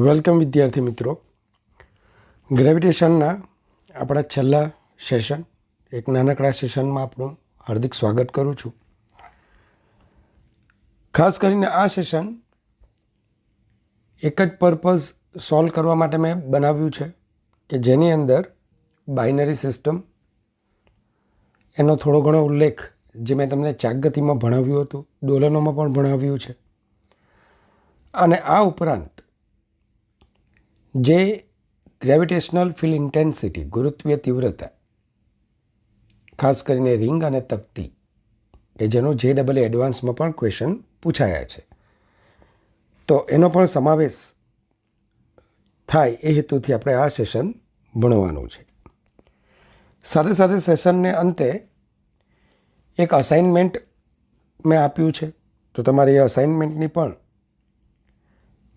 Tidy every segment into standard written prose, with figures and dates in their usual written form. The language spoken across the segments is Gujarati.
વેલકમ વિદ્યાર્થી મિત્રો. ગ્રેવિટેશનના આપણા છેલ્લા સેશન એક નાનકડા સેશનમાં આપણું હાર્દિક સ્વાગત કરું છું. ખાસ કરીને આ સેશન એક જ પર્પઝ સોલ્વ કરવા માટે મેં બનાવ્યું છે કે જેની અંદર બાઇનરી સિસ્ટમ એનો થોડો ઘણો ઉલ્લેખ જે મેં તમને ચાકગતિમાં ભણાવ્યું હતું, દોલનોમાં પણ ભણાવ્યું છે. અને આ ઉપરાંત જે ગ્રેવિટેશનલ ફિલ્ડ ઇન્ટેન્સિટી, ગુરુત્વીય તીવ્રતા, ખાસ કરીને રિંગ અને તકતી કે જેનો JEE એડવાન્સમાં પણ ક્વેશ્ચન પૂછાયા છે, તો એનો પણ સમાવેશ થાય એ હેતુથી આપણે આ સેશન ભણવાનું છે. સાથે સાથે સેશનને અંતે એક અસાઇનમેન્ટ મેં આપ્યું છે, તો તમારે એ અસાઇનમેન્ટની પણ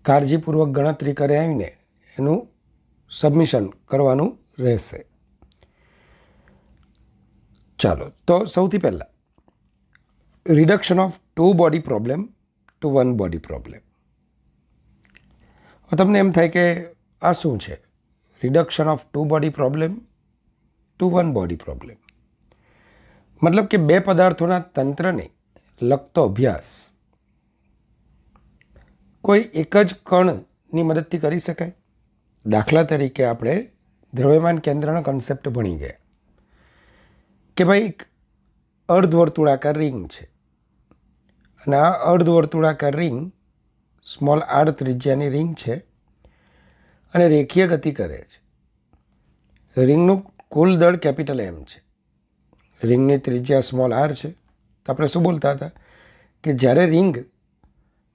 કાળજીપૂર્વક ગણતરી કરી આવીને એનું સબમિશન કરવાનું રહેશે. ચાલો, તો સૌથી પહેલાં reduction of 2 body problem to 1 body problem. તમને એમ થાય કે આ શું છે? Reduction of 2 body problem to 1 body problem મતલબ કે બે પદાર્થોના તંત્રને લગતો અભ્યાસ કોઈ એક જ કણની મદદથી કરી શકાય. દાખલા તરીકે આપણે દ્રવ્યમાન કેન્દ્રનો કન્સેપ્ટ ભણી ગયા કે ભાઈ એક અર્ધવર્તુળાકાર રિંગ છે અને આ અર્ધવર્તુળાકાર રિંગ સ્મોલ r ત્રિજ્યાની રિંગ છે અને રેખીય ગતિ કરે છે. રિંગનું કુલ દળ કેપિટલ M છે, રિંગની ત્રિજ્યા સ્મોલ r છે. તો આપણે શું બોલતા હતા કે જ્યારે રિંગ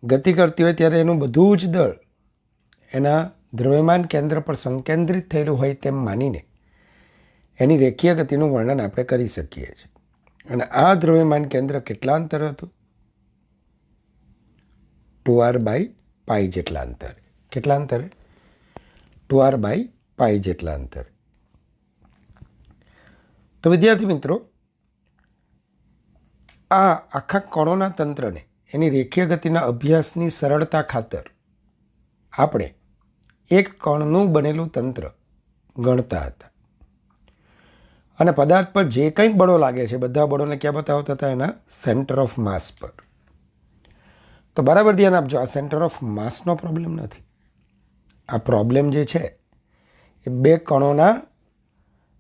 ગતિ કરતી હોય ત્યારે એનું બધું જ દળ એના દ્રવ્યમાન કેન્દ્ર પર સંકેન્દ્રિત થયેલું હોય તેમ માનીને એની રેખીય ગતિનું વર્ણન આપણે કરી શકીએ છીએ. અને આ દ્રવ્યમાન કેન્દ્ર કેટલા અંતર હતું? 2r/π જેટલા અંતરે. કેટલા અંતરે? 2r/π જેટલા અંતરે. તો વિદ્યાર્થી મિત્રો, આ આખા કણોના તંત્રને એની રેખીય ગતિના અભ્યાસની સરળતા ખાતર આપણે એક કણનું બનેલું તંત્ર ગણતા હતા અને પદાર્થ પર જે કંઈ બળો લાગે છે બધા બળોને ક્યાં બતાવતા હતા? એના સેન્ટર ઓફ માસ પર. તો બરાબર ધ્યાન આપજો, આ સેન્ટર ઓફ માસનો પ્રોબ્લેમ નથી. આ પ્રોબ્લેમ જે છે એ બે કણોના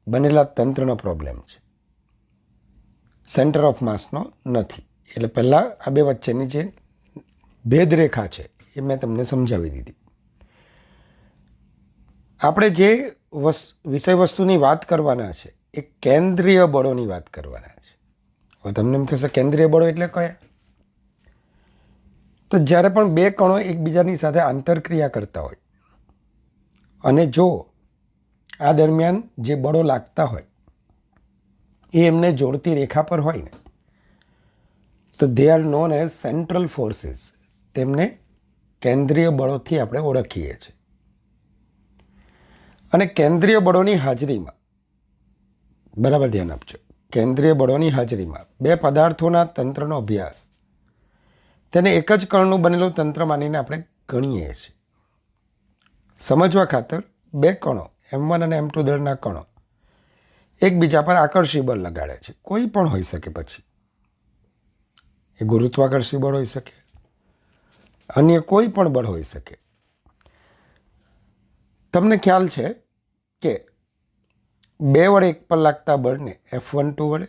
બનેલા તંત્રનો પ્રોબ્લેમ છે, સેન્ટર ઓફ માસનો નથી. એટલે પહેલાં આ બે વચ્ચેની જે ભેદરેખા છે એ મેં તમને સમજાવી દીધી. આપણે જે વિષય વસ્તુની વાત કરવાના છે એ કેન્દ્રીય બળોની વાત કરવાના છે. હવે તમને એમ થશે કેન્દ્રીય બળો એટલે કયા? તો જ્યારે પણ બે કણો એકબીજાની સાથે આંતરક્રિયા કરતા હોય અને જો આ દરમિયાન જે બળો લાગતા હોય એ એમને જોડતી રેખા પર હોય ને, તો they are known as central forces. તેમને કેન્દ્રીય બળોથી આપણે ઓળખીએ છીએ. અને કેન્દ્રીય બળોની હાજરીમાં, બરાબર ધ્યાન આપજો, કેન્દ્રીય બળોની હાજરીમાં બે પદાર્થોના તંત્રનો અભ્યાસ તેને એક જ કણનું બનેલું તંત્ર માનીને આપણે ગણીએ છીએ. સમજવા ખાતર બે કણો M1 અને M2 દળના કણો એકબીજા પર આકર્ષી બળ લગાડે છે, કોઈ પણ હોઈ શકે. પછી એ ગુરુત્વાકર્ષી બળ હોઈ શકે, અન્ય કોઈ પણ બળ હોઈ શકે. તમને ખ્યાલ છે કે બે વડે એક પર લાગતા બળને F12 વડે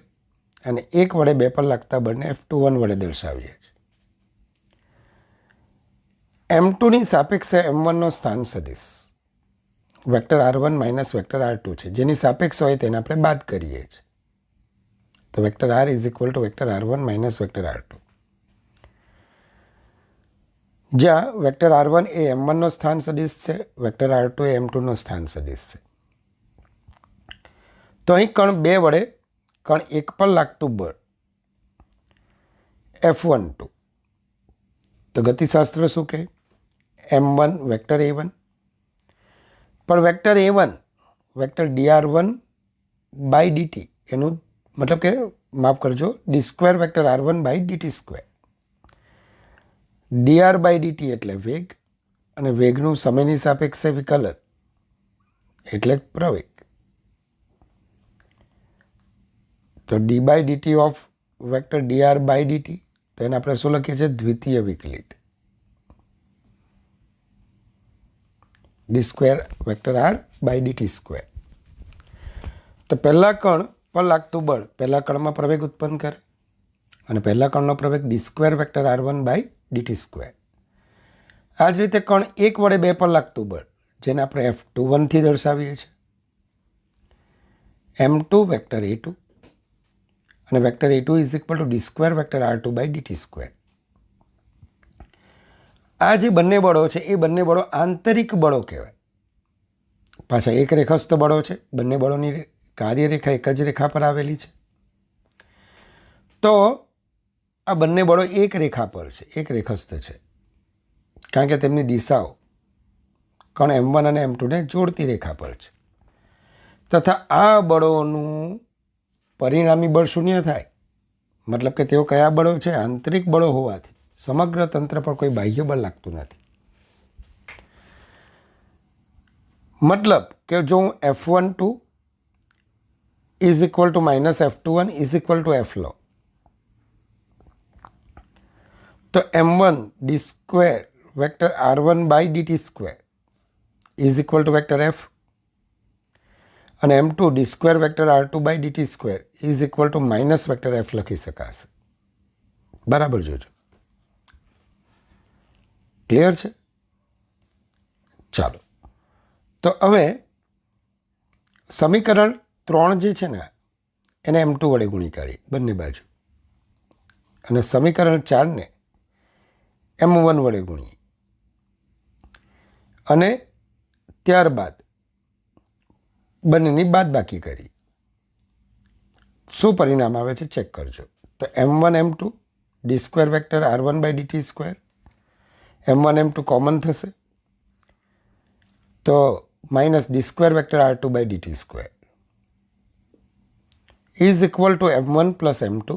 અને એક વડે બે પર લાગતા બળને F21 વડે દર્શાવીએ છીએ. M2ની સાપેક્ષે M1નો સ્થાન સદિશ vector r1 minus vector r2 છે, જેની સાપેક્ષ હોય તેને આપણે બાદ કરીએ છીએ. તો vector r is equal to vector r1 minus vector r2, જ્યાં વેક્ટર r1 એ M1નો સ્થાન સદિશ છે, વેક્ટર r2 એ M2નો સ્થાન સદિશ છે. તો અહીં કણ બે વડે કણ એક પર લાગતું બળ F12, તો ગતિશાસ્ત્ર શું કહે? M1 વેક્ટર a1, પણ વેક્ટર a1 વેક્ટર dr1/dt એનું મતલબ કે માફ કરજો d² વેક્ટર r1/dt². dr/dt એટલે વેગ અને વેગનું સમયની સાપેક્ષે વિકલન એટલે જ પ્રવેગ. તો d by dt of vector dr by dt, તો એને આપણે શું લખીએ છીએ? દ્વિતીય વિકલિત d square vector r by dt square. તો પહેલા કણ પર લાગતું બળ પહેલા કણમાં પ્રવેગ ઉત્પન્ન કરે અને પહેલા કણનો પ્રવેગ d square vector r1 by dt square. આ જ રીતે કણ 1 વડે 2 પર લાગતું બળ, જેને આપણે F21 થી દર્શાવીએ છીએ, m2 વેક્ટર a2 અને vector a2 is equal to d square vector r2 by dt square. આ જે બંને બળો છે એ બંને બળો આંતરિક બળો કહેવાય. પાછા એક રેખસ્થ બળો છે, બંને બળોની કાર્યરેખા એક જ રેખા પર આવેલી છે. તો આ બંને બળો એક રેખા પર છે, એક રેખસ્થ છે, કારણ કે તેમની દિશાઓ કણ m1 અને m2 ને જોડતી રેખા પર છે. તથા આ બળોનું પરિણામી બળ શૂન્ય થાય, મતલબ કે તેઓ કયા બળો છે? આંતરિક બળો હોવાથી સમગ્ર તંત્ર પર કોઈ બાહ્ય બળ લાગતું નથી. મતલબ કે જો હું F12 is equal to minus F21 is equal to F લો, તો m1 d square vector r1 by dt square is equal to vector f અને m2 d square vector r2 by dt square is equal to minus vector f લખી શકાશે. બરાબર જોજો. ક્લિયર છે? ચાલો, તો હવે સમીકરણ 3 જે છે ને એને m2 વડે ગુણી કાઢીએ બંને બાજુ, અને સમીકરણ 4 ને m1 વડે ગુણીએ, અને ત્યારબાદ બંનેની બાદબાકી કરી. શું પરિણામ આવે છે ચેક કરજો. તો m1 m2 d square vector r1 by dt square, m1 m2 common થશે તો minus d square vector r2 by dt square is equal to m1 plus m2,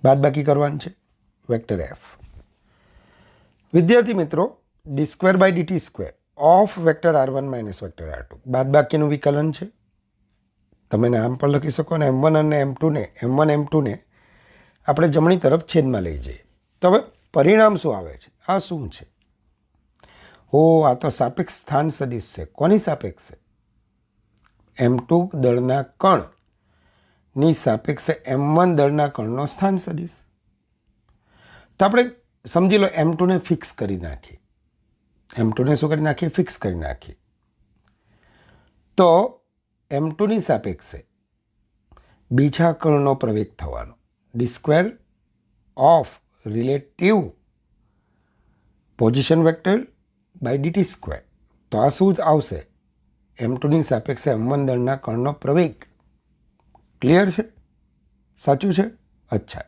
બાદબાકી કરવાનું છે વેક્ટર f. વિદ્યાર્થી મિત્રો, D square by dt square of vector r1 minus vector r2 બાદબાકીનું વિકલન છે. તમે નામ પણ લખી શકો અને m1 અને m1 m2 ને આપણે જમણી તરફ છેદમાં લઈ જઈએ. તો હવે પરિણામ શું આવે છે? આ શું છે? આ તો સાપેક્ષ સ્થાન સદિશ છે. કોની સાપેક્ષે? m2 દળના કણની સાપેક્ષે m1 દળના કણનો સ્થાન સદિશ. તો આપણે સમજી લો m2 ને ફિક્સ કરી નાખીએ. m2 ને શું કરી નાખીએ? ફિક્સ કરી નાખીએ. તો m2 ની સાપેક્ષે બીજા કણનો પ્રવેગ થવાનો d square of relative position vector by dt square. તો આ શું આવશે? m2 ની સાપેક્ષે m1 દળના કણનો પ્રવેગ. ક્લિયર છે? સાચું છે? અચ્છા,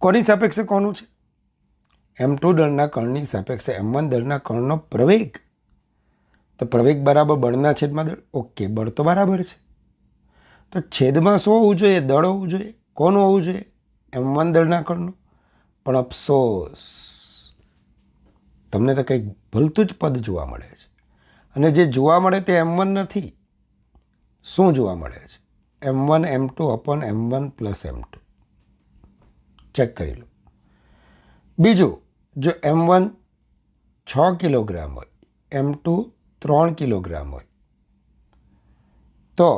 કોની સાપેક્ષે કોનું છે? m2 દળના કણની સાપેક્ષે m1 દળના કણનો પ્રવેગ. તો પ્રવેગ બરાબર બળના છેદમાં દળ. ઓકે, બળ તો બરાબર છે. તો છેદમાં શું હોવું જોઈએ? દળ હોવું જોઈએ. કોનું હોવું જોઈએ? m1 દળના કણનું. પણ અફસોસ, તમને તો કંઈક ભલતું જ પદ જોવા મળે છે, અને જે જોવા મળે તે m1 નથી. શું જોવા મળે છે? m1 m2 upon m1 plus m2. Check કરી લો. બીજું, જો m1 6 કિલોગ્રામ હોય, m2 3 કિલોગ્રામ હોય, તો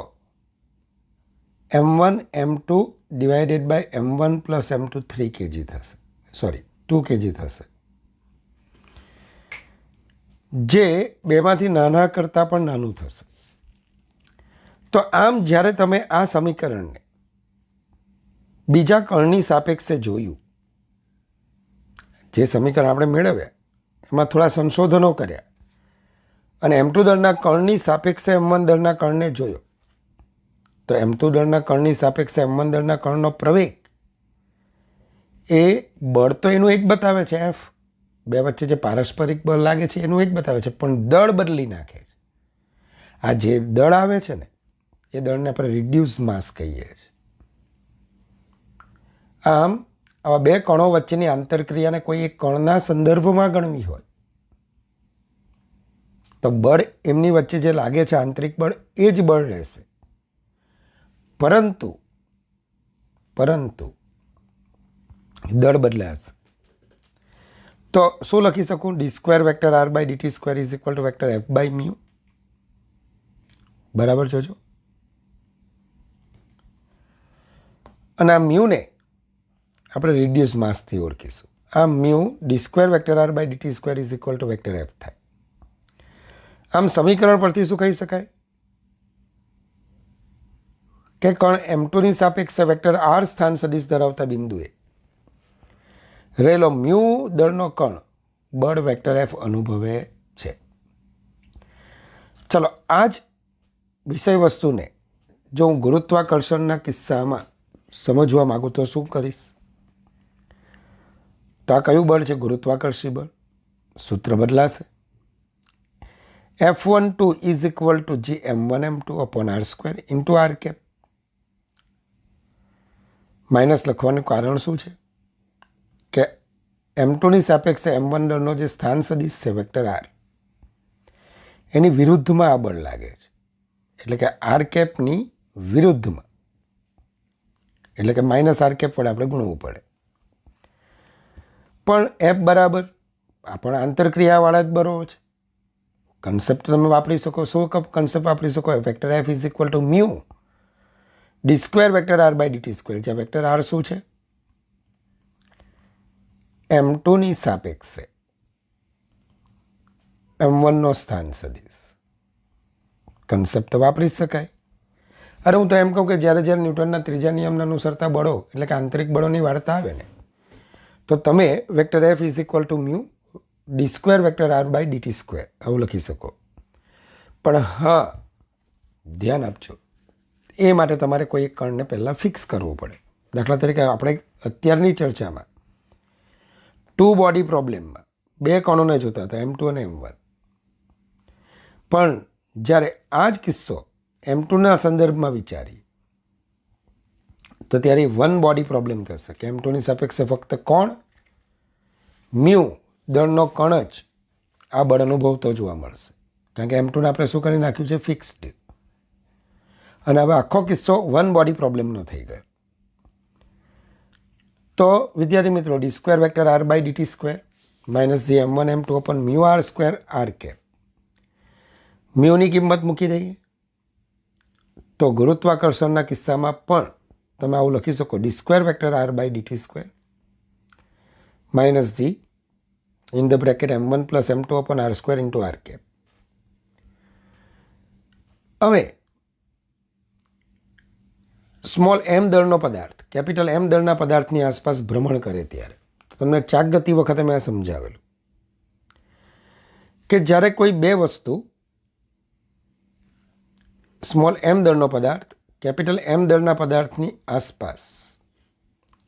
m1 m2 divided by m1 plus m2 3 kg થશે, સોરી 2 kg થશે, જે બેમાંથી નાના કરતાં પણ નાનું થશે. તો આમ જ્યારે તમે આ સમીકરણને બીજા કણની સાપેક્ષે જોયું, જે સમીકરણ આપણે મેળવ્યા એમાં થોડા સંશોધનો કર્યા અને m2 દળના કણની સાપેક્ષે m1 દળના કણને જોયો, તો m2 દળના કણની સાપેક્ષે m1 દળના કણનો પ્રવેગ એ બળ તો એનું એક બતાવે છે, f, બે વચ્ચે જે પારસ્પરિક બળ લાગે છે એનું એક બતાવે છે, પણ દળ બદલી નાખે છે. આ જે દળ આવે છે ને એ દળને આપણે રિડ્યુસ માસ કહીએ છીએ. આમ આવા બે કણો વચ્ચેની આંતરક્રિયાને કોઈ એક કણના સંદર્ભમાં ગણવી હોય તો બળ એમની વચ્ચે જે લાગે છે આંતરિક બળ એ જ બળ રહેશે. પરંતુ દળ બદલાશે. તો શું લખી શકું? D square vector R by DT square is equal to vector f by mu. બરાબર જોજો. અને આ મ્યુને આપણે રિડ્યુસ માસથી ઓળખીશું. આ mu d square vector R by DT square is equal to vector f થાય. આમ સમીકરણ પરથી શું કહી શકાય કે કણ M2ની સાપેક્ષે વેક્ટર આર સ્થાન સદિશ ધરાવતા બિંદુએ રહેલો મ્યુ દળનો કણ બળ વેક્ટર એફ અનુભવે છે. ચલો, આ જ વિષય વસ્તુને જો હું ગુરુત્વાકર્ષણના કિસ્સામાં સમજવા માગું તો શું કરીશ? તો આ કયું બળ છે? ગુરુત્વાકર્ષી બળ. સૂત્ર બદલાશે. F12 is equal to G M1 M2 upon r square into R cap. Minus લખવાનું કારણ શું છે કે M2ની સાપેક્ષે M1 દળનો જે સ્થાન સદિશ છે વેક્ટર આર, એની વિરુદ્ધમાં આ બળ લાગે છે. એટલે કે આર કેપની વિરુદ્ધમાં, એટલે કે માઇનસ આર કેપ વડે આપણે ગુણવું પડે. પણ એફ બરાબર આ પણ આંતરક્રિયાવાળા જ બરો છે. કન્સેપ્ટ તમે વાપરી શકો. શું કન્સેપ્ટ વાપરી શકો? Vector f is equal to mu d square vector R by DT square. જ્યાં વેક્ટર આર શું છે? M2ની સાપેક્ષે M1નો સ્થાન સદિશ. કન્સેપ્ટ તો વાપરી શકાય. અરે હું તો એમ કહું કે જ્યારે ન્યૂટનના ત્રીજા નિયમને અનુસરતા બળો એટલે કે આંતરિક બળોની વાર્તા આવે ને, તો તમે vector f is equal to mu d square vector R by DT square આવું લખી શકો. પણ હા, ધ્યાન આપજો, એ માટે તમારે કોઈ એક કણને પહેલાં ફિક્સ કરવું પડે. દાખલા તરીકે આપણે અત્યારની ચર્ચામાં 2 બોડી પ્રોબ્લેમમાં 2 કણોને જોતા હતા, M2 અને M1. પણ જ્યારે આ જ કિસ્સો M2ના સંદર્ભમાં વિચારીએ તો ત્યારે 1 બોડી પ્રોબ્લેમ થશે કે M2ની સાપેક્ષે ફક્ત કોણ? મ્યુ દળનો કણ જ આ બળ અનુભવતો જોવા મળશે. કારણ કે M2ને આપણે શું કરી નાખ્યું છે? ફિક્સ્ડ. અને હવે આખો કિસ્સો 1 બોડી પ્રોબ્લેમનો થઈ ગયો. તો વિદ્યાર્થી મિત્રો, D square vector R by DT square minus G M1 M2 upon mu R square R cap. મ્યુની કિંમત મૂકી દઈએ તો ગુરુત્વાકર્ષણના કિસ્સામાં પણ તમે આવું લખી શકો. D square vector R by DT square minus G in the bracket M1 plus M2 upon R square into R cap. હવે સ્મોલ એમ દળનો પદાર્થ કેપિટલ એમ દળના પદાર્થની આસપાસ ભ્રમણ કરે ત્યારે તમને ચાક ગતિ વખતે મેં સમજાવેલું કે જ્યારે કોઈ બે વસ્તુ સ્મોલ એમ દળનો પદાર્થ કેપિટલ એમ દળના પદાર્થની આસપાસ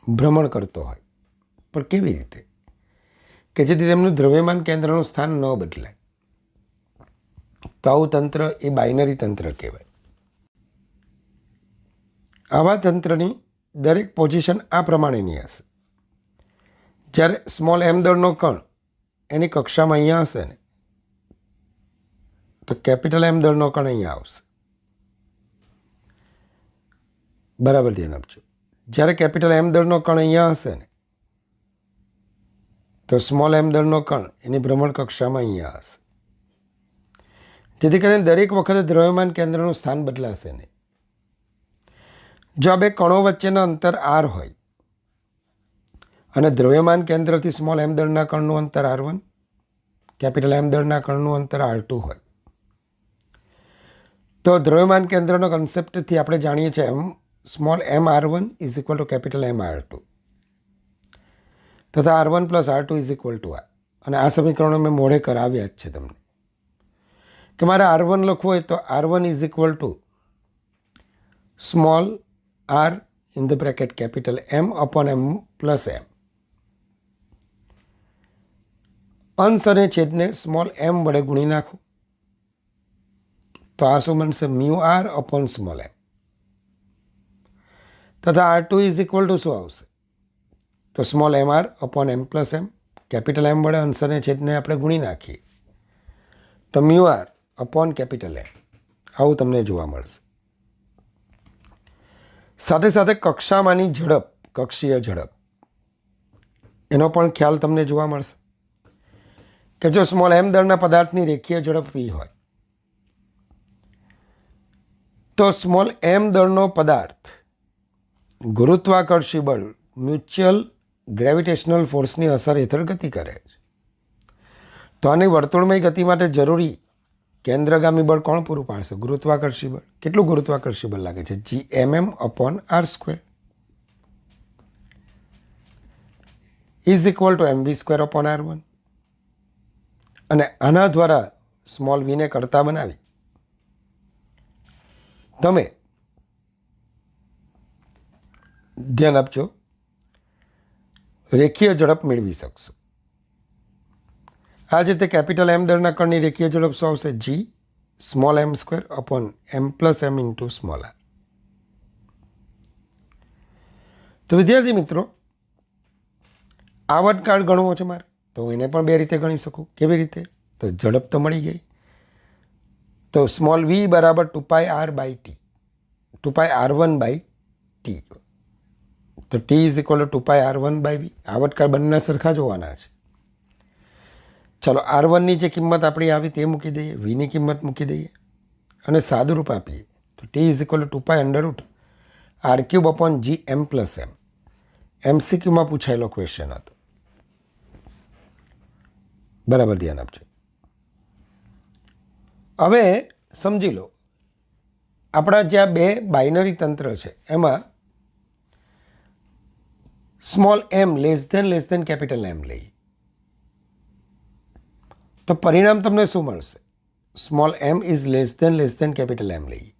ભ્રમણ કરતો હોય, પણ કેવી રીતે? કે જેથી તેમનું દ્રવ્યમાન કેન્દ્રનું સ્થાન ન બદલાય. તો આવું તંત્ર એ બાઇનરી તંત્ર કહેવાય. આવા તંત્રની દરેક પોઝિશન આ પ્રમાણેની હશે. જ્યારે સ્મોલ એમ દળનો કણ એની કક્ષામાં અહીંયા હશે ને, તો કેપિટલ એમ દળનો કણ અહીંયા આવશે. બરાબર ધ્યાન આપજો. જ્યારે કેપિટલ એમ દળનો કણ અહીંયા હશે ને, તો સ્મોલ એમ દળનો કણ એની ભ્રમણ કક્ષામાં અહીંયા હશે. જેથી કરીને દરેક વખતે દ્રવ્યમાન કેન્દ્રનું સ્થાન બદલાશે નહીં. જો આ બે કણો વચ્ચેનો અંતર આર હોય અને દ્રવ્યમાન કેન્દ્રથી સ્મોલ એમ દળના કણનું અંતર R1, કેપિટલ એમ દળના કણનું અંતર R2 હોય, તો દ્રવ્યમાન કેન્દ્રનો કન્સેપ્ટથી આપણે જાણીએ છીએ small m R1 is equal to capital m R2 તથા R1 plus R2 is equal to r. અને આ સમીકરણો મેં મોઢે કરાવ્યા જ છે તમને કે મારે R1 લખવું હોય તો R1 is equal to small R in the bracket capital M upon M plus M. અંશ અને છેદને સ્મોલ એમ વડે ગુણી નાખું તો આ શું બનશે? Mu r upon small m તથા R2 ઇઝ ઇક્વલ ટુ શું આવશે? તો સ્મોલ એમ આર અપોન એમ પ્લસ એમ, કેપિટલ એમ વડે અંશને છેદને આપણે ગુણી નાખીએ તો mu r upon capital m, આવું તમને જોવા મળશે. સાથે સાથે કક્ષામાંની ઝડપ, કક્ષીય ઝડપ, એનો પણ ખ્યાલ તમને જોવા મળશે કે જો સ્મોલ એમ દળના પદાર્થની રેખીય ઝડપ v હોય તો સ્મોલ એમ દળનો પદાર્થ ગુરુત્વાકર્ષી બળ મ્યુચ્યુઅલ ગ્રેવિટેશનલ ફોર્સની અસર હેઠળ ગતિ કરે છે. તો આની વર્તુળમય ગતિ માટે જરૂરી કેન્દ્રગામી બળ કોણ પૂરું પાડશે? ગુરુત્વાકર્ષી બળ. કેટલું ગુરુત્વાકર્ષી બળ લાગે છે? gmm upon r square is equal to mv square upon r1. અને આના દ્વારા સ્મોલ વીને કરતા બનાવી તમે ધ્યાન આપજો, રેખીય ઝડપ મેળવી શકશો. આ જ રીતે કેપિટલ એમ દળના કણની રેખીય ઝડપ શું આવશે? g સ્મોલ એમ સ્ક્વેર અપોન એમ પ્લસ એમ ઇન્ટુ સ્મોલ આર. તો વિદ્યાર્થી મિત્રો, આવર્તકાળ ગણવો છે મારે, તો એને પણ બે રીતે ગણી શકું. કેવી રીતે? તો ઝડપ તો મળી ગઈ. તો સ્મોલ વી બરાબર 2πr/t, 2πr1/t. તો t is equal two 2πr1/v. આવર્તકાળ બંનેના સરખા જ હોવાના છે. ચલો, r1ની જે કિંમત આપણી આવી તે મૂકી દઈએ, vની કિંમત મૂકી દઈએ અને સાદુરૂપ આપીએ તો t is equal to 2π√r³ upon gm plus M. MCQમાં પૂછાયેલો ક્વેશ્ચન હતો. બરાબર ધ્યાન આપજો. હવે સમજી લો, આપણા જે આ બે બાઇનરી તંત્ર છે એમાં small m less than capital m લઈએ તો પરિણામ તમને શું મળશે? Small m is less than capital m લઈએ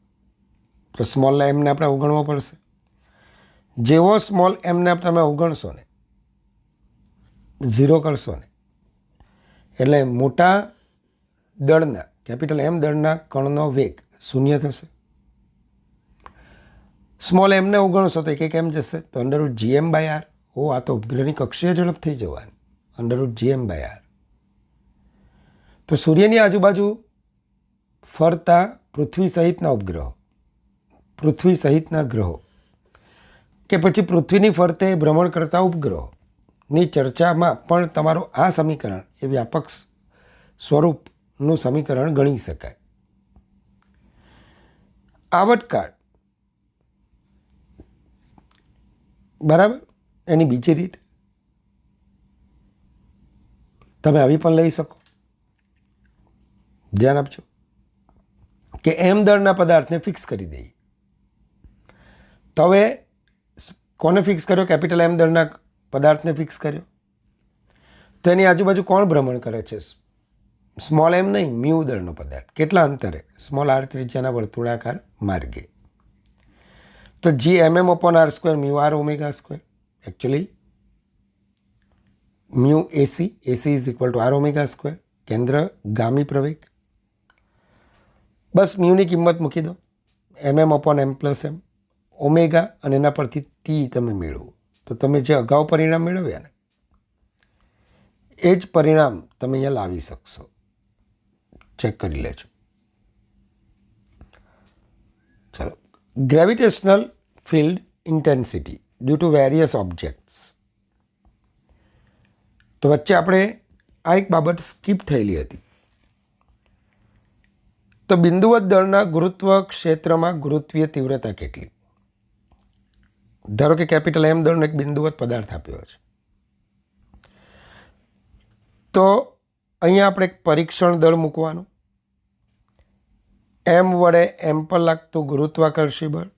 તો સ્મોલ એમને આપણે અવગણવો પડશે. જેવો સ્મોલ એમને તમે અવગણશો ને, 0 કરશો ને, એટલે મોટા દળના, કેપિટલ એમ દળના કણનો વેગ 0 થશે. સ્મોલ એમને અવગણશો તો એક એમ જશે તો √gm/r. આ તો ઉપગ્રહની કક્ષીય ઝડપ થઈ જવાની, √gm/r. તો સૂર્યની આજુબાજુ ફરતા પૃથ્વી સહિતના ઉપગ્રહો, પૃથ્વી સહિતના ગ્રહો કે પછી પૃથ્વીની ફરતે ભ્રમણ કરતા ઉપગ્રહોની ચર્ચામાં પણ તમારું આ સમીકરણ એ વ્યાપક સ્વરૂપનું સમીકરણ ગણી શકાય. આવર્તકાળ બરાબર, એની બીજી રીત તમે આવી પણ લઈ શકો. ધ્યાન આપજો કે એમ દળના પદાર્થને ફિક્સ કરી દઈએ. તો હવે કોને ફિક્સ કર્યો? કેપિટલ એમ દળના પદાર્થને ફિક્સ કર્યો. તો એની આજુબાજુ કોણ ભ્રમણ કરે છે? સ્મોલ એમ નહીં, મ્યુ દળનો પદાર્થ. કેટલા અંતરે? સ્મોલ આર ત્રિજ્યાના વર્તુળાકાર માર્ગે. તો gmm upon r square mu r omega square. Actually mu AC is equal to r omega square. કેન્દ્ર ગામી પ્રવેગ. બસ મ્યુની કિંમત મૂકી દો, mm અપોન એમ પ્લસ એમ, ઓમેગા અને એના પરથી ટી તમે મેળવો તો તમે જે અગાઉ પરિણામ મેળવ્યા ને એ જ પરિણામ તમે અહીંયા લાવી શકશો. ચેક કરી લેજો. ચલો, gravitational field intensity due to various objects. તો વચ્ચે આપણે આ એક બાબત સ્કીપ થયેલી હતી. તો બિંદુવત દળના ગુરુત્વ ક્ષેત્રમાં ગુરુત્વીય તીવ્રતા કેટલી? ધારો કે કેપિટલ એમ દળનો એક બિંદુવત પદાર્થ આપ્યો છે. તો અહીંયા આપણે એક પરીક્ષણ દળ મૂકવાનું, એમ વડે એમ પર લાગતું ગુરુત્વાકર્ષી બળ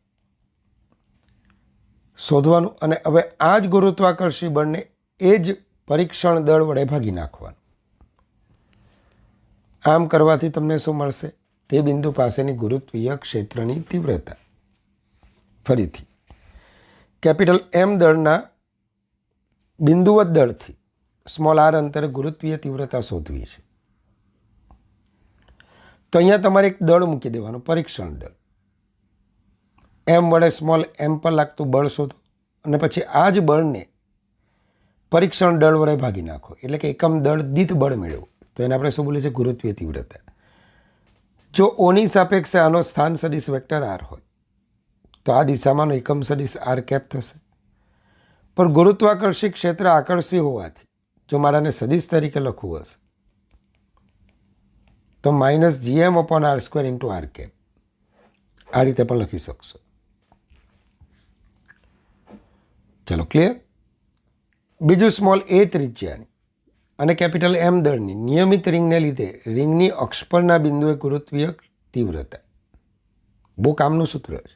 શોધવાનું અને હવે આ જ ગુરુત્વાકર્ષી બળને એ જ પરીક્ષણ દળ વડે ભાગી નાખવાનું. આમ કરવાથી તમને શું મળશે? તે બિંદુ પાસેની ગુરુત્વીય ક્ષેત્રની તીવ્રતા. ફરીથી કેપિટલ એમ દળના બિંદુવત દળથી સ્મોલ આર અંતરે ગુરુત્વીય તીવ્રતા શોધવી છે. તો અહીંયા તમારે એક દળ મૂકી દેવાનું, પરીક્ષણ દળ. એમ વડે સ્મોલ એમ પર લાગતું બળ શોધો અને પછી આ જ બળને પરીક્ષણ દળ વડે ભાગી નાખો, એટલે કે એકમ દળ દીઠ બળ મેળવો, તો એને આપણે શું બોલીએ છીએ? ગુરુત્વીય તીવ્રતા. જો ઓની સાપેક્ષે આનો સ્થાન સદિશ વેક્ટર આર હોય તો આ દિશામાંનો એકમ સદિશ આર કેપ થશે. પણ ગુરુત્વાકર્ષી ક્ષેત્ર આકર્ષી હોવાથી જો મારાને સદિશ તરીકે લખવું હશે તો -gm/r² ઇન્ટુ આર કેપ આ રીતે પણ લખી શકશો. ચલો ક્લિયર. બીજું સ્મોલ એ ત્રિજ્યાની અને કેપિટલ એમ દળની નિયમિત રિંગને લીધે રિંગની અક્ષ પરના બિંદુએ ગુરુત્વીય તીવ્રતા. બહુ કામનું સૂત્ર છે.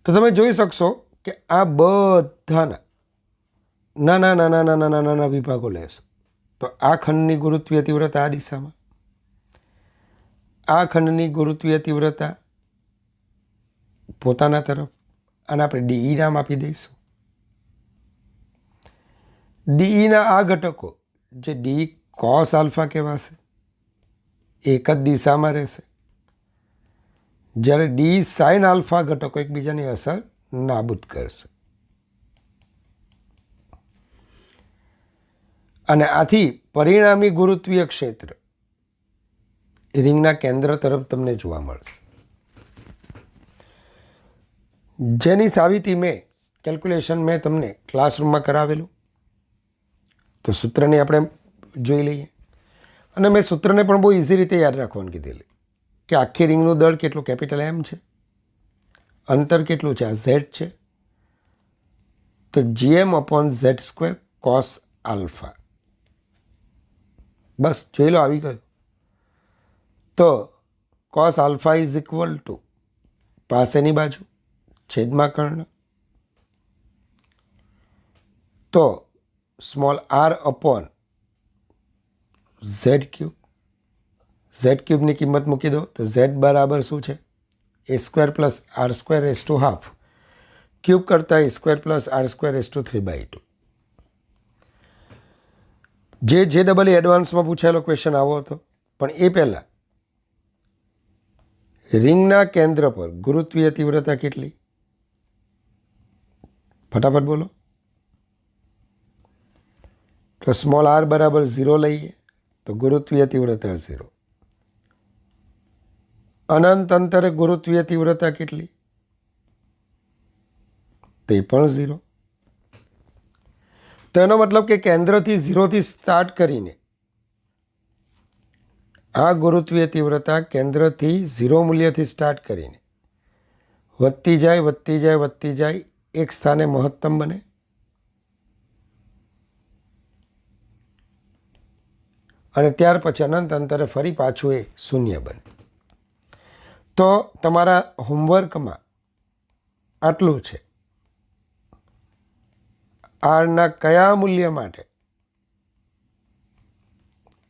તો તમે જોઈ શકશો કે આ બધાના નાના નાના નાના નાના નાના વિભાગો લેશો તો આ ખંડની ગુરુત્વીય તીવ્રતા આ દિશામાં, આ ખંડની ગુરુત્વીય તીવ્રતા પોતાના તરફ, અને આપણે ડીઈ નામ આપી દઈશું. ડીઈના આ ઘટકો જે ડી કોસ આલ્ફા કહેવાશે એક જ દિશામાં રહેશે, જ્યારે ડી સાઇન આલ્ફા ઘટકો એકબીજાની અસર નાબૂદ કરશે. અને આથી પરિણામી ગુરુત્વીય ક્ષેત્ર રિંગના કેન્દ્ર તરફ તમને જોવા મળશે, જેની સાબિતી કેલ્ક્યુલેશન મેં તમને ક્લાસરૂમમાં કરાવેલું. તો સૂત્રને આપણે જોઈ લઈએ. અને મેં સૂત્રને પણ બહુ ઇઝી રીતે યાદ રાખવાનું કીધેલી કે આખી રિંગનું દળ કેટલું? કેપિટલ એમ છે. અંતર કેટલું છે? આ ઝેડ છે. તો gm/z² cos આલ્ફા. બસ જોઈ લો, આવી ગયું. તો cos alpha is equal two પાસેની બાજુ છેદમાં કર્ણ, તો સ્મોલ r/z³. z³ કિંમત મૂકી દો તો z બરાબર શું છે? a² + r²½ ક્યુબ કરતાં a² + r²√3/2. જે ડબલ એડવાન્સમાં પૂછાયેલો ક્વેશ્ચન આવો હતો. પણ એ પહેલાં રિંગના કેન્દ્ર પર ગુરુત્વીય તીવ્રતા કેટલી? ફટાફટ બોલો. તો સ્મોલ r બરાબર 0 લઈએ તો ગુરુત્વીય તીવ્રતા 0. અનંત અંતરે ગુરુત્વીય તીવ્રતા કેટલી? તે પણ 0. તો એનો મતલબ કે કેન્દ્રથી 0થી સ્ટાર્ટ કરીને આ ગુરુત્વીય તીવ્રતા કેન્દ્રથી 0 મૂલ્યથી સ્ટાર્ટ કરીને વધતી જાય વધતી જાય વધતી જાય, એક સ્થાને મહત્તમ બને. અને ત્યાર પછી અનંત અંતરે ફરી પાછું એ શૂન્ય બને. તો તમારા હોમવર્કમાં આટલું છે. આરના કયા મૂલ્ય માટે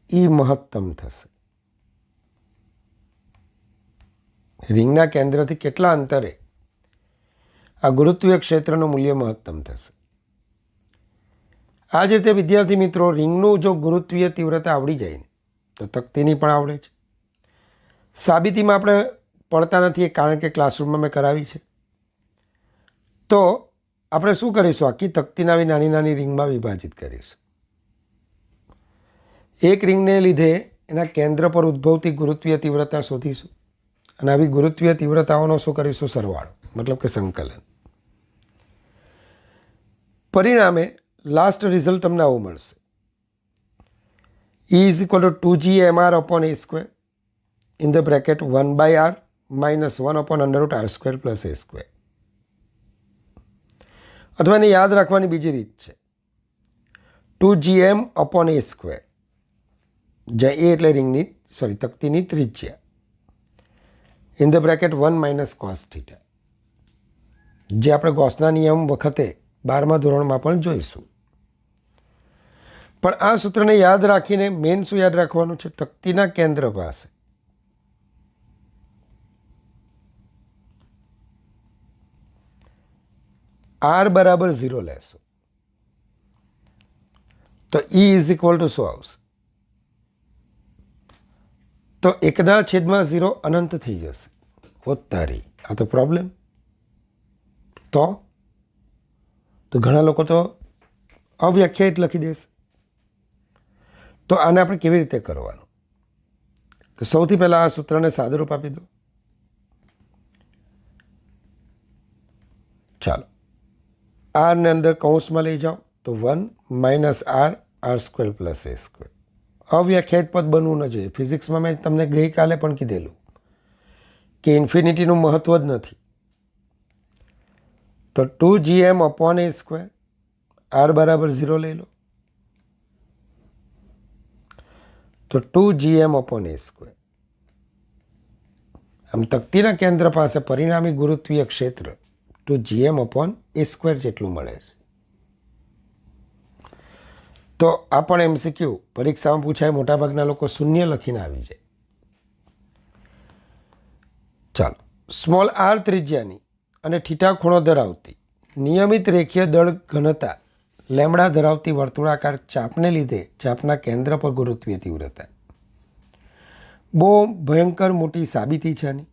ઈ મહત્તમ થશે? રિંગના કેન્દ્રથી કેટલા અંતરે આ ગુરુત્વીય ક્ષેત્રનું મૂલ્ય મહત્તમ થશે? આ જ રીતે વિદ્યાર્થી મિત્રો, રિંગનું જો ગુરુત્વીય તીવ્રતા આવડી જાય ને તો તકતીની પણ આવડે છે. સાબિતીમાં આપણે પડતા નથી, કારણ કે ક્લાસરૂમમાં મેં કરાવી છે. તો આપણે શું કરીશું? આખી તકતીને આવી નાની નાની રિંગમાં વિભાજિત કરીશું. એક રિંગને લીધે એના કેન્દ્ર પર ઉદ્ભવતી ગુરુત્વીય તીવ્રતા શોધીશું, અને આવી ગુરુત્વીય તીવ્રતાઓનો શું કરીશું? સરવાળો, મતલબ કે સંકલન. પરિણામે લાસ્ટ રિઝલ્ટ તમને આવું મળશે. E = 2gmr/a² in the bracket 1/r - 1/√r² + a². અથવા એને યાદ રાખવાની બીજી રીત છે 2gm/a², જ્યાં a એટલે તકતીની ત્રિજ્યા, ઇન ધ બ્રેકેટ 1 - cos θ, જે આપણે ગોસના નિયમ વખતે 12મા ધોરણમાં પણ જોઈશું. પણ આ સૂત્રને યાદ રાખીને મેન શું યાદ રાખવાનું છે? તકતીના કેન્દ્ર પાસે r બરાબર 0 લેશું તો E = શું આવશે? તો 1/0 અનંત થઈ જશે. તારી આ તો પ્રોબ્લેમ. તો ઘણા લોકો તો અવ્યાખ્યાયિત લખી દેશે. તો આને આપણે કેવી રીતે કરવાનું? તો સૌથી પહેલાં આ સૂત્રને સાદુરૂપ આપી દો. ચાલો, આરની અંદર કૌંસમાં લઈ જાઓ તો 1 - r² + a². અવ્યાખ્યાયિત પદ બનવું ન જોઈએ. ફિઝિક્સમાં મેં તમને ગઈકાલે પણ કીધેલું કે ઇન્ફિનિટીનું મહત્વ જ નથી. તો 2gm/a², r બરાબર 0 લઈ લો. તો 2gm/a². આમ તકતીના કેન્દ્ર પાસે પરિણામી ગુરુત્વીય ક્ષેત્ર 2gm/a² જેટલું મળે છે. તો આ પણ એમસીક્યુ પરીક્ષામાં પૂછાય. મોટાભાગના લોકો શૂન્ય લખીને આવી જાય. ચાલો, સ્મોલ r ત્રિજ્યાની અને થીટા ખૂણો ધરાવતી નિયમિત રેખીય દળ ઘનતા લેમડા ધરાવતી વર્તુળાકાર ચાપને લીધે ચાપના કેન્દ્ર પર ગુરુત્વીય તીવ્રતા. બહુ ભયંકર મોટી સાબિતી છે આની,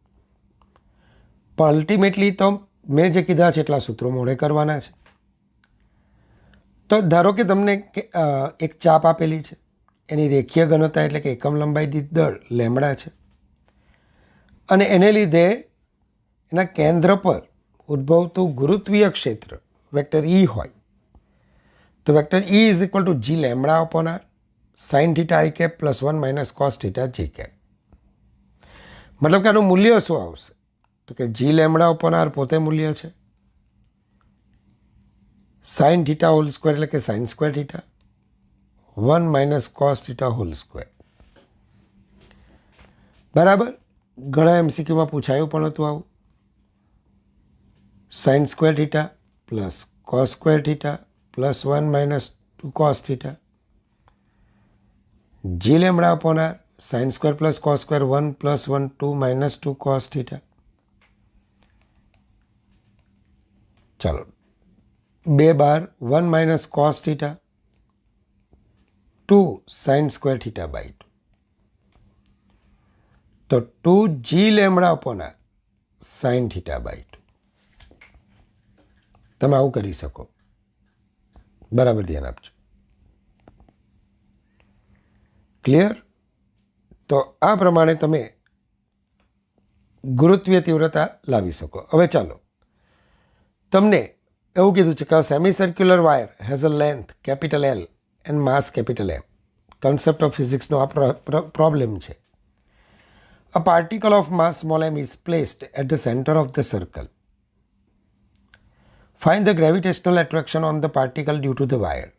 પણ અલ્ટિમેટલી તો મેં જે કીધા છે એટલા સૂત્રો મોડે કરવાના છે. તો ધારો કે તમને એક ચાપ આપેલી છે, એની રેખીય ઘનતા એટલે કે એકમ લંબાઈ દીઠ દળ લેમડા છે, અને એને લીધે એના કેન્દ્ર પર ઉદ્ભવતું ગુરુત્વીય ક્ષેત્ર વેક્ટર E હોય. તો vector E = g(λ/r) sin θ i cap +1 - cos θ j cap. મતલબ કે આનું મૂલ્ય શું આવશે? તો કે g(λ/r) પોતે મૂલ્ય છે, sin θ હોલ સ્ક્વેર એટલે કે sin² θ, 1 - cos θ². બરાબર. ઘણા એમસીક્યુમાં પૂછાયું પણ હતું આવું. sin² θ + cos² θ +1 - 2 cos θ. g(λ/r) sin² + cos² 1 + 1 2 - 2 cos θ. ચાલો, 2 બાર 1 - cos θ 2 sin² θ/2. તો 2g(λ/r) sin θ/2. તમે આવું કરી શકો. બરાબર ધ્યાન આપજો. ક્લિયર? તો આ પ્રમાણે તમે ગુરુત્વીય તીવ્રતા લાવી શકો. હવે ચાલો, તમને એવું કીધું છે કે semi circular wire has a length L and mass M. Concept of ફિઝિક્સનો આ પ્રોબ્લેમ છે. A particle of mass m is placed at the center of the circle. Find the gravitational attraction on the particle due to the wire.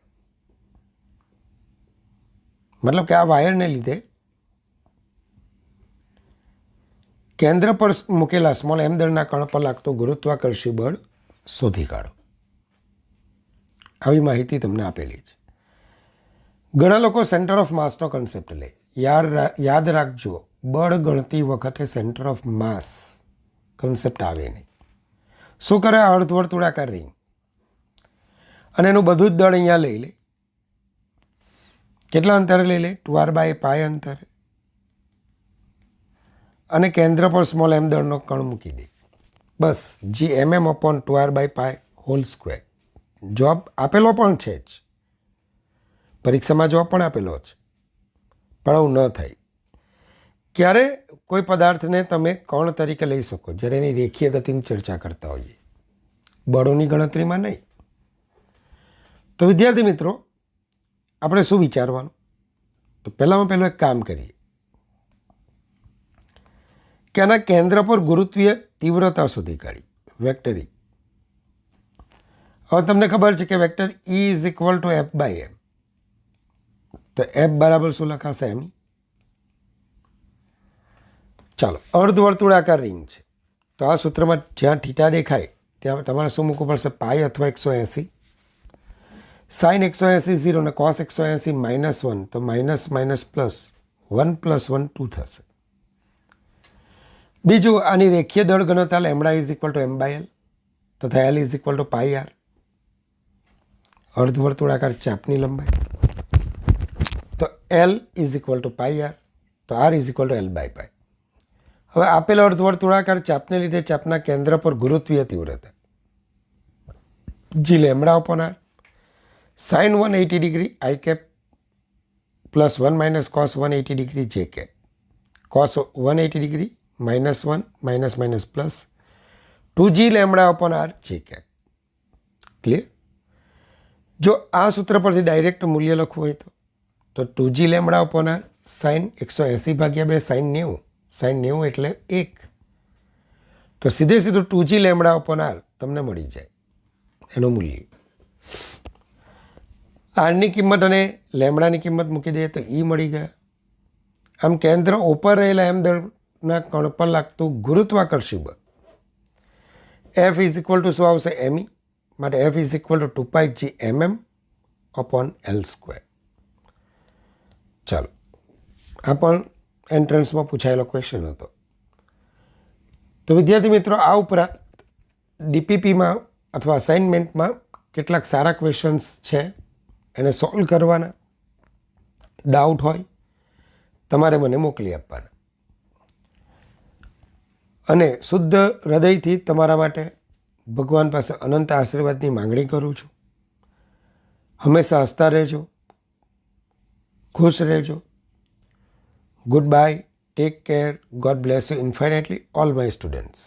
મતલબ કે આ વાયરને લીધે કેન્દ્ર પર મૂકેલા સ્મોલ m દળના કણ પર લાગતો ગુરુત્વાકર્ષી બળ શોધી કાઢો. આવી માહિતી તમને આપેલી છે. ઘણા લોકો સેન્ટર ઓફ માસનો કન્સેપ્ટ લે. યાદ રાખજો, બળ ગણતી વખતે સેન્ટર ઓફ માસ કન્સેપ્ટ આવે નહીં. શું કરે? અર્ધવર્તુળાકાર રિંગ અને એનું બધું જ દળ અહીંયા લઈ લે. કેટલા અંતરે લઈ લે? 2r/π અંતરે. અને કેન્દ્ર પર સ્મોલ m દળનો કણ મૂકી દે. બસ gmm/2r/π². જવાબ આપેલો પણ છે જ, પરીક્ષામાં જવાબ પણ આપેલો છે, પણ આવું ન થાય. ક્યારે કોઈ પદાર્થને તમે કણ તરીકે લઈ શકો? જ્યારે એની રેખીય ગતિની ચર્ચા કરતા હોઈએ, બળોની ગણતરીમાં નહીં. તો વિદ્યાર્થી મિત્રો, આપણે શું વિચારવાનું? તો પહેલાં એક કામ કરીએ કે આના કેન્દ્ર પર ગુરુત્વીય તીવ્રતા શોધી કાઢી, વેક્ટર E. હવે તમને ખબર છે કે વેક્ટર E = F/m. તો F બરાબર શું લખાશે? m. ચાલો, અર્ધવર્તુળાકાર રિંગ છે, તો આ સૂત્રમાં જ્યાં થીટા દેખાય ત્યાં તમારે શું મૂકવું પડશે? પાઈ અથવા 180. sin 180 0 અને cos 180 -1, તો માઇનસ પ્લસ 1 + 1 2 થશે. બીજું, આની રેખીય દળ ઘનતા લેમડા = m/l તથા L = πr. અર્ધવર્તુળાકાર ચાપની લંબાઈ, તો L = πr, તો R = L/π. હવે આપેલ અર્ધવર્તુળાકાર ચાપને લીધે ચાપના કેન્દ્ર પર ગુરુત્વીય તીવ્રતા g(λ/r) sine 180 degree i cap plus 1 minus cos 180 degree j cap, cos 180 degree minus 1 minus minus plus 2g lambda upon r j cap. Clear? જો આ સૂત્ર પરથી ડાયરેક્ટ મૂલ્ય લખવું હોય તો 2g lambda upon r sine 180/2 sine 90, sine 90 એટલે 1. તો સીધે સીધું 2g લેમડા અપોન આર તમને મળી જાય એનું મૂલ્ય. આરની કિંમત અને લેમડાની કિંમત મૂકી દઈએ તો એ મળી ગયા. આમ કેન્દ્ર ઉપર રહેલા એમ દળના કણ પર લાગતું ગુરુત્વાકર્ષી બળ F ઇઝ ઇક્વલ ટુ શું આવશે? ME. માટે F is equal two 2πg mm upon L². ચાલો, આ પણ એન્ટ્રન્સમાં પૂછાયેલો ક્વેશ્ચન હતો. તો વિદ્યાર્થી મિત્રો, આ ઉપરાંત ડીપીપીમાં અથવા અસાઇનમેન્ટમાં કેટલાક સારા ક્વેશ્ચન્સ છે, એને સોલ્વ કરવાના. ડાઉટ હોય તમારે મને મોકલી આપવાના. અને શુદ્ધ હૃદયથી તમારા માટે ભગવાન પાસે અનંત આશીર્વાદની માંગણી કરું છું. હંમેશા હસતા રહેજો, ખુશ રહેજો. Goodbye, take care, God bless you infinitely all my students.